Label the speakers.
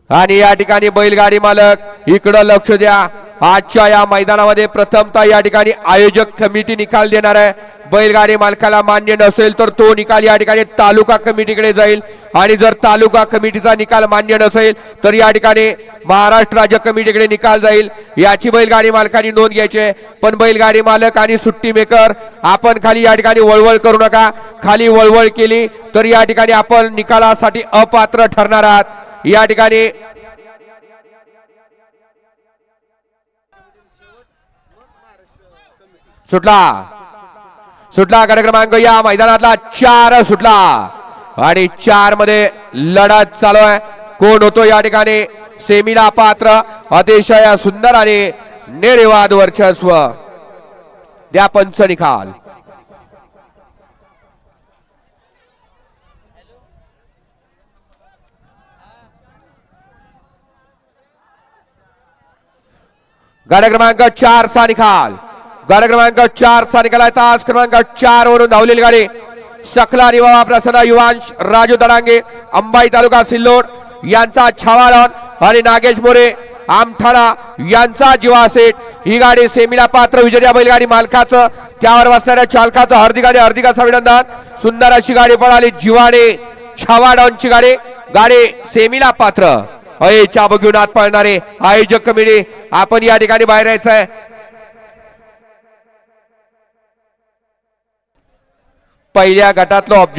Speaker 1: आणि या ठिकाणी बैलगाडी मालक इकडं लक्ष द्या। आजच्या या मैदानामध्ये प्रथमतः या ठिकाणी आयोजक कमिटी निकाल देणार आहे। बैलगाडी मालकाला मान्य नसेल तर तो निकाल या ठिकाणी तालुका कमिटीकडे जाईल आणि जर तालुका कमिटीचा निकाल मान्य नसेल तर या ठिकाणी महाराष्ट्र राज्य कमिटीकडे निकाल जाईल। याची बैलगाडी मालकांनी नोंद घ्यायची। पण बैलगाडी मालक आणि सुट्टी मेकर आपण खाली या ठिकाणी वळवळ करू नका। खाली वळवळ केली तर या ठिकाणी आपण निकालासाठी अपात्र ठरणार आहात। या ठिकाणी सुटला गट क्रमांक या मैदानातला 4 सुटला आणि 4 मध्ये लढत चालू आहे। कोण होतो या ठिकाणी सेमीला पात्र? अतिशय सुंदर आणि निर्विवाद वर्चस्व द्या पंच निकाल। गट क्रमांक 4 चा निकाल। गट क्रमांक 4 चा निकाल आहे। तास क्रमांक 4 वरून धावलेली गाडी सकला निवावा प्रसन्न युवांश राजू दडांगे अंबाई तालुका सिल्लोड यांचा छावालन आणि नागेश मोरे आमठाणा यांचा जीवासेट। ही गाडी सेमीला पात्र विजय बैलगाडी मालकाचं त्यावर बसणाऱ्या चालकाचं हार्दिक अभिनंदन। सुंदर अशी गाडी पळाली जीवाने छावाडॉनची गाडी सेमीला पात्र। चाबू घेऊन आत पळणारे आयोजक कमिटी आपण या ठिकाणी बाहेर यायचंय। पहिल्या गटातलं ऑब्जेक्ट